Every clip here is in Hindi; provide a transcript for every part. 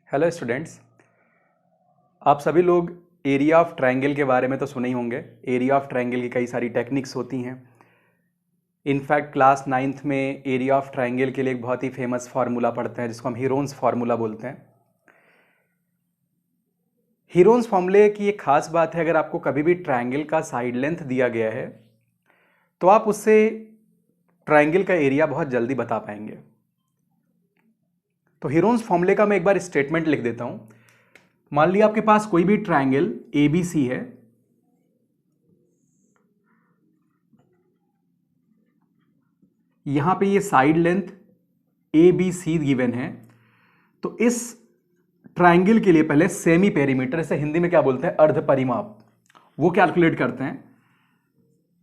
हेलो स्टूडेंट्स, आप सभी लोग एरिया ऑफ ट्रायंगल के बारे में तो सुने ही होंगे। एरिया ऑफ ट्रायंगल की कई सारी टेक्निक्स होती हैं। इनफैक्ट क्लास 9th में एरिया ऑफ ट्रायंगल के लिए एक बहुत ही फेमस फार्मूला पढ़ते हैं जिसको हम हीरोन्स फार्मूला बोलते हैं। हीरोन्स फार्मूले की एक खास बात है, अगर आपको कभी भी ट्रायंगल का साइड लेंथ दिया गया है तो आप उससे ट्रायंगल का एरिया बहुत जल्दी बता पाएंगे। तो हीरोन्स फार्मूले का मैं एक बार स्टेटमेंट लिख देता हूं। मान लिया आपके पास कोई भी ट्रायंगल ABC है, यहां पे ये साइड लेंथ ABC गिवन है। तो इस ट्रायंगल के लिए पहले सेमी पेरीमीटर, इसे हिंदी में क्या बोलते हैं, अर्ध परिमाप, वो कैलकुलेट करते हैं।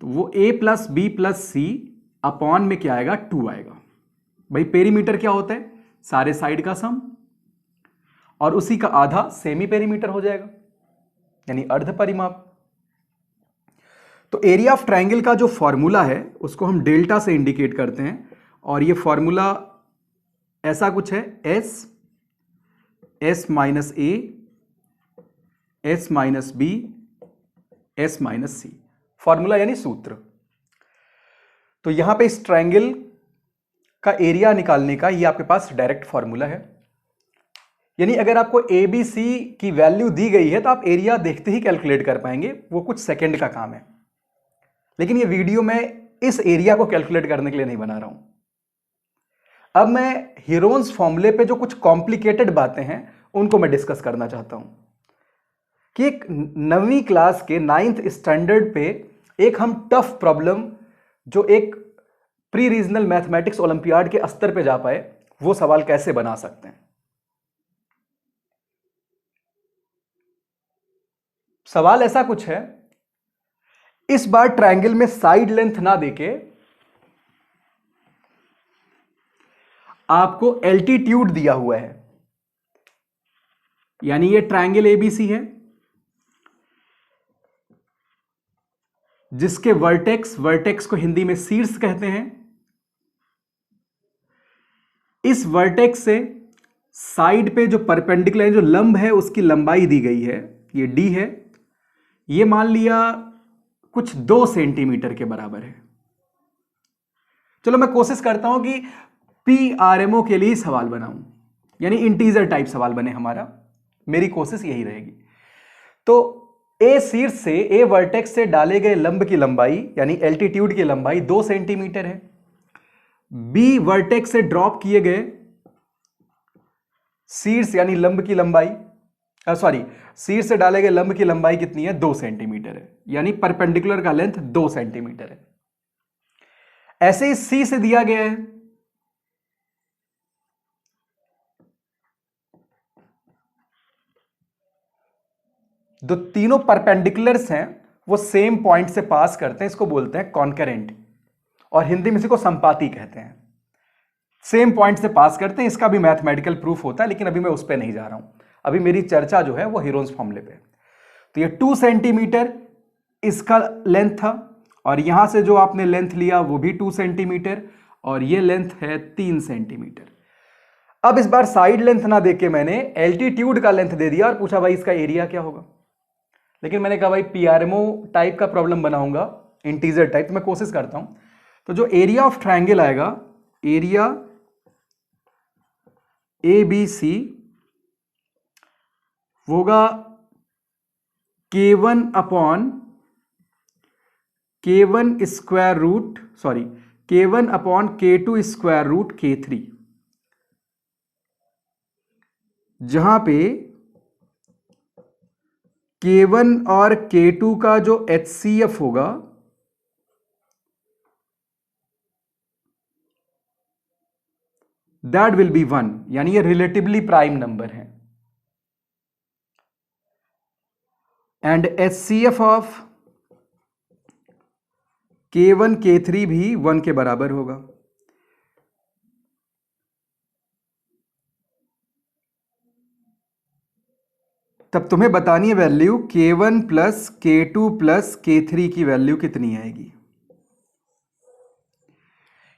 तो वो A plus B plus C upon में क्या आएगा, 2 आएगा। भाई पेरीमीटर क्या होता है, सारे साइड का सम, और उसी का आधा सेमी पेरीमीटर हो जाएगा, यानी अर्ध परिमाप। तो एरिया ऑफ ट्रायंगल का जो फॉर्मूला है उसको हम डेल्टा से इंडिकेट करते हैं, और ये फॉर्मूला ऐसा कुछ है, S minus A, S minus B, S minus C, formula यानी सूत्र। तो यहां पे इस ट्रायंगल का एरिया निकालने का ये आपके पास डायरेक्ट फॉर्मूला है। यानी अगर आपको ABC की वैल्यू दी गई है तो आप एरिया देखते ही कैलकुलेट कर पाएंगे, वो कुछ सेकंड का काम है। लेकिन ये वीडियो मैं इस एरिया को कैलकुलेट करने के लिए नहीं बना रहा हूं। अब मैं हीरोन्स फॉर्मूले पे जो कुछ कॉम्प्लिकेटेड बातें हैं उनको मैं डिस्कस करना चाहता हूं कि एक 9वीं क्लास के 9th स्टैंडर्ड पे एक हम टफ प्रॉब्लम जो एक प्री रीजनल मैथमेटिक्स ओलंपियाड के स्तर पे जा पाए, वो सवाल कैसे बना सकते हैं। सवाल ऐसा कुछ है, इस बार ट्रायंगल में साइड लेंथ ना देके आपको एल्टीट्यूड दिया हुआ है। यानी ये ट्रायंगल ABC है जिसके वर्टेक्स को हिंदी में शीर्ष कहते हैं। इस वर्टेक्स से साइड पे जो परपेंडिकुलर, जो लंब है, उसकी लंबाई दी गई है, ये D है। ये मान लिया कुछ 2 सेंटीमीटर के बराबर है। चलो मैं कोशिश करता हूं कि PRMO के लिए सवाल बनाऊं, यानी इंटीजर टाइप सवाल बने हमारा, मेरी कोशिश यही रहेगी। तो A शीर्ष से, A वर्टेक्स से डाले गए लंब की लंबाई यानी एल्टीट्यूड की लंबाई 2 सेंटीमीटर है। B वर्टेक्स से ड्रॉप किए गए शीर्ष यानी लंब की लंबाई, शीर्ष से डाले गए लंब की लंबाई कितनी है, 2 सेंटीमीटर है, यानी परपेंडिकुलर का लेंथ 2 सेंटीमीटर है। ऐसे ही C से दिया गया है, जो तीनों परपेंडिकुलर्स हैं वो सेम पॉइंट से पास करते हैं, इसको बोलते हैं कॉन्करेंट, और हिंदी में इसको संपाती कहते हैं। सेम पॉइंट से पास करते हैं, इसका भी मैथमेटिकल प्रूफ होता है, लेकिन अभी मैं उस पर नहीं जा रहा हूं। अभी मेरी चर्चा जो है वो हीरोन्स फॉर्मूले पे। तो ये 2 सेंटीमीटर इसका लेंथ था, और यहां से जो आपने लेंथ लिया वो भी 2 सेंटीमीटर, और ये लेंथ है 3 सेंटीमीटर। अब इस बार साइड लेंथ ना देके मैंने एल्टीट्यूड का लेंथ दे दिया और पूछा भाई इसका एरिया क्या होगा। लेकिन मैंने कहा भाई PRMO टाइप का प्रॉब्लम बनाऊंगा, इंटीजर टाइप, तो मैं कोशिश करता हूं। तो जो एरिया ऑफ ट्रायंगल आएगा, एरिया ABC होगा K1 upon K1 square root, K1 upon K2 square root K3, जहां पे K1 और K2 का जो HCF होगा दैट विल बी 1, यानी ये रिलेटिवली प्राइम नंबर है। And HCF of K1 K3 भी 1 के बराबर होगा। तब तुम्हें बतानी है value K1 plus K2 plus K3 की वैल्यू कितनी आएगी।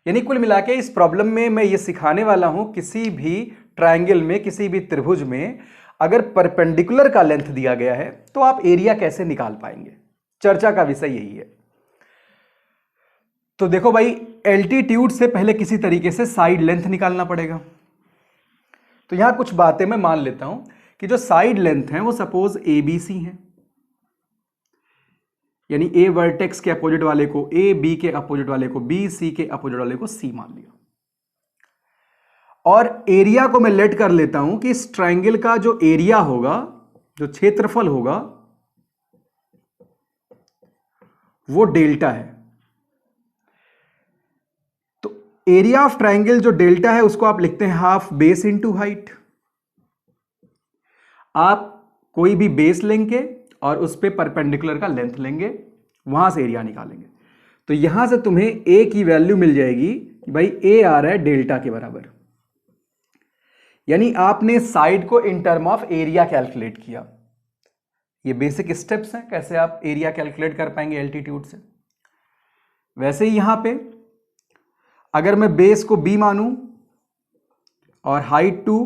यानी कुल मिला के इस प्रॉब्लम में मैं ये सिखाने वाला हूं, किसी भी ट्रायंगल में, किसी भी त्रिभुज में अगर परपेंडिकुलर का लेंथ दिया गया है तो आप एरिया कैसे निकाल पाएंगे? चर्चा का विषय यही है। तो देखो भाई, एल्टीट्यूड से पहले किसी तरीके से साइड लेंथ निकालना पड़ेगा। तो यहां कुछ बातें मैं मान लेता हूं कि जो साइड लेंथ है वो सपोज ए बी सी है, यानी ए वर्टेक्स के अपोजिट वाले को ए, बी के अपोजिट वाले को बी, सी के अपोजिट वाले को सी मान लिया। और एरिया को मैं लेट कर लेता हूं कि इस ट्रायंगल का जो एरिया होगा, जो क्षेत्रफल होगा, वो डेल्टा है। तो एरिया ऑफ ट्रायंगल जो डेल्टा है उसको आप लिखते हैं हाफ बेस इंटू हाइट। आप कोई भी बेस लेंगे और उस पर परपेंडिकुलर का लेंथ लेंगे, वहां से एरिया निकालेंगे। तो यहां से तुम्हें ए की वैल्यू मिल जाएगी कि भाई ए आ रहा है डेल्टा के बराबर, यानी आपने साइड को in term of area calculate किया। ये बेसिक स्टेप्स हैं कैसे आप एरिया कैलकुलेट कर पाएंगे एल्टीट्यूड से। वैसे ही यहां पे अगर मैं बेस को बी मानूं और हाइट 2,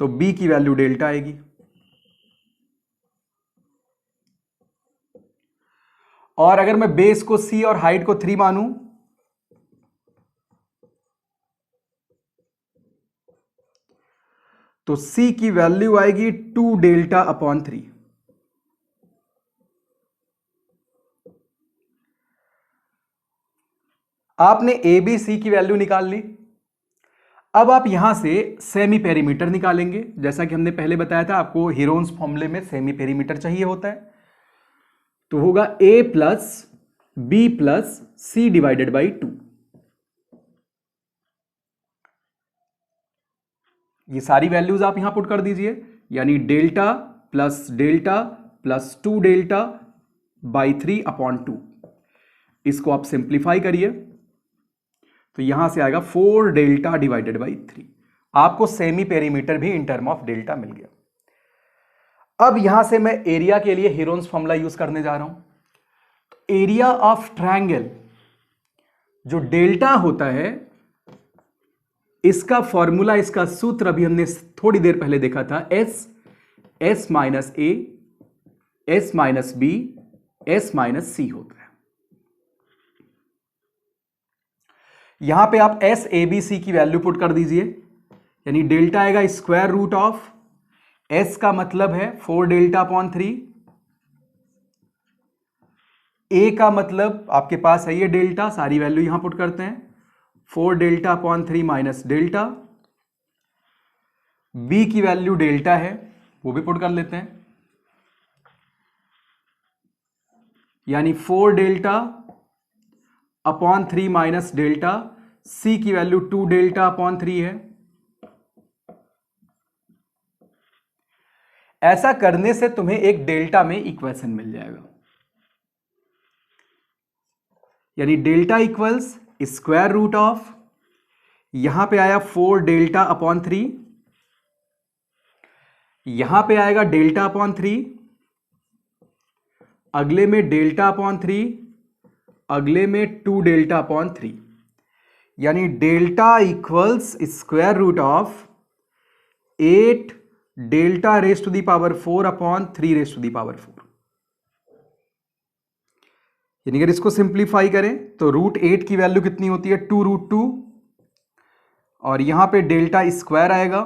तो बी की वैल्यू डेल्टा आएगी। और अगर मैं बेस को सी और हाइट को 3 मानूं, तो सी की वैल्यू आएगी 2 डेल्टा अपॉन 3। आपने ए बी सी की वैल्यू निकाल ली। अब आप यहां से सेमी पेरीमीटर निकालेंगे। जैसा कि हमने पहले बताया था, आपको हीरोन्स फॉर्मूले में सेमी पेरीमीटर चाहिए होता है। तो होगा A plus B plus C divided by 2। ये सारी वैल्यूज आप यहां पुट कर दीजिए, यानी delta plus 2 delta by 3 upon 2। इसको आप सिंप्लीफाई करिए तो यहां से आएगा 4 डेल्टा डिवाइडेड बाई 3। आपको सेमी पेरीमीटर भी इन टर्म ऑफ डेल्टा मिल गया। अब यहां से मैं एरिया के लिए हीरोन्स फॉर्मूला यूज करने जा रहा हूं। एरिया ऑफ ट्रायंगल जो डेल्टा होता है, इसका फॉर्मूला, इसका सूत्र अभी हमने थोड़ी देर पहले देखा था, S minus A, S minus B, S minus C होता है। यहां पे आप एस ए बी सी की वैल्यू पुट कर दीजिए, यानी डेल्टा आएगा स्क्वायर रूट ऑफ एस का मतलब है 4 डेल्टा अपॉन 3, ए का मतलब आपके पास है ये डेल्टा, सारी वैल्यू यहां पुट करते हैं, 4 delta upon 3 minus delta, B की वैल्यू डेल्टा है वो भी पुट कर लेते हैं, यानी 4 delta upon 3 minus delta, C की वैल्यू 2 डेल्टा अपॉन 3 है। ऐसा करने से तुम्हें एक डेल्टा में इक्वेशन मिल जाएगा, यानी delta equals square root of, यहां पे आया 4 डेल्टा अपॉन 3, यहां पे आएगा डेल्टा अपॉन 3, अगले में डेल्टा अपॉन 3, अगले में 2 डेल्टा अपॉन 3, यानी delta equals square root of 8 delta raise to the power 4 upon 3 raise to the power 4। यानी अगर इसको सिंप्लीफाई करें तो रूट 8 की वैल्यू कितनी होती है, 2 रूट 2, और यहां पे डेल्टा स्क्वायर आएगा,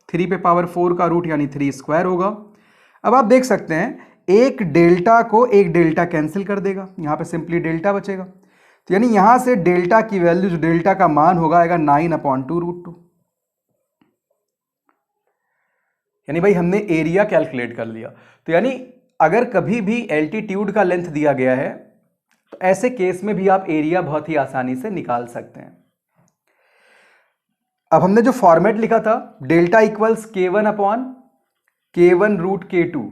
3 पे पावर 4 का रूट यानी 3 स्क्वायर होगा। अब आप देख सकते हैं एक डेल्टा को एक डेल्टा कैंसिल कर देगा, यहां पे सिंपली डेल्टा बचेगा। तो यानी यहां से डेल्टा की वैल्यू, जो डेल्टा का मान होगा, आएगा 9 अपॉन 2 रूट 2। यानी भाई हमने एरिया कैलकुलेट कर लिया। तो यानी अगर कभी भी एल्टीट्यूड का लेंथ दिया गया है तो ऐसे केस में भी आप एरिया बहुत ही आसानी से निकाल सकते हैं। अब हमने जो फॉर्मेट लिखा था, delta equals K1 upon K1 root K2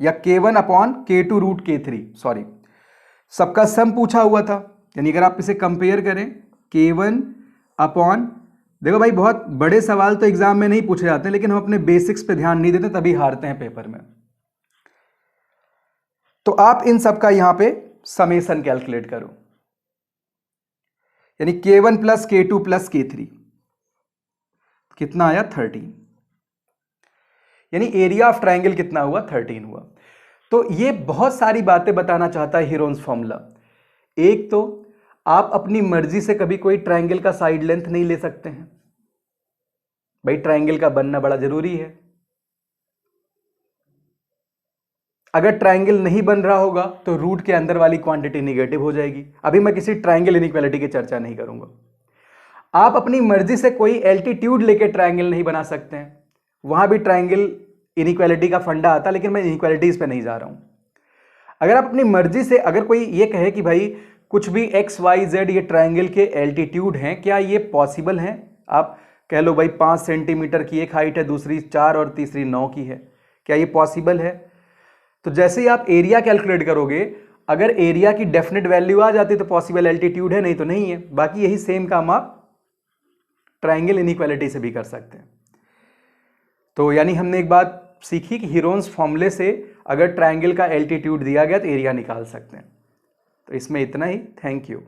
या K1 upon K2 root K3, sorry, सबका सम पूछा हुआ था। यानी अगर आप इसे कंपेयर करें, K1 अपॉन, देखो भाई बहुत बड़े सवाल तो एग्जाम में नहीं पूछे जाते, लेकिन हम अपने बेसिक्स पे ध्यान नहीं देते, तभी हारते हैं पेपर में। तो आप इन सब का यहां पे समेशन कैलकुलेट करो, यानी K1 plus K2 plus K3 कितना आया, 13। यानी एरिया ऑफ ट्राइंगल कितना हुआ, 13 हुआ। तो ये बहुत सारी बातें बताना चाहता है हीरोन्स फॉर्मूला। एक तो आप अपनी मर्जी से कभी कोई ट्राइंगल का साइड लेंथ नहीं ले सकते हैं, भाई ट्राइंगल का बनना बड़ा जरूरी है। अगर ट्राइंगल नहीं बन रहा होगा तो रूट के अंदर वाली क्वांटिटी निगेटिव हो जाएगी। अभी मैं किसी ट्राइंगल इनइक्वालिटी की चर्चा नहीं करूंगा। आप अपनी मर्जी से कोई एल्टीट्यूड लेके ट्राइंगल नहीं बना सकते हैं, वहां भी ट्राइंगल इनइक्वालिटी का फंडा आता, लेकिन मैं इनइक्वालिटीज पे नहीं जा रहा हूं। अगर आप अपनी मर्जी से, अगर कोई ये कहे कि भाई कुछ भी एक्स वाई जेड ये ट्राइंगल के एल्टीट्यूड हैं, क्या ये पॉसिबल हैं? आप कह लो भाई 5 सेंटीमीटर की एक हाइट है, दूसरी 4 और तीसरी 9 की है, क्या ये पॉसिबल है? तो जैसे ही आप एरिया कैलकुलेट करोगे, अगर एरिया की डेफिनेट वैल्यू आ जाती तो पॉसिबल एल्टीट्यूड है, नहीं तो नहीं है। बाकी यही सेम काम आप ट्राइंगल इनइक्वालिटी से भी कर सकते हैं। तो यानी हमने एक बात सीखी कि हीरोन्स फॉर्मूले से अगर ट्राइंगल का एल्टीट्यूड दिया गया तो एरिया निकाल सकते हैं। तो इसमें इतना ही। Thank you.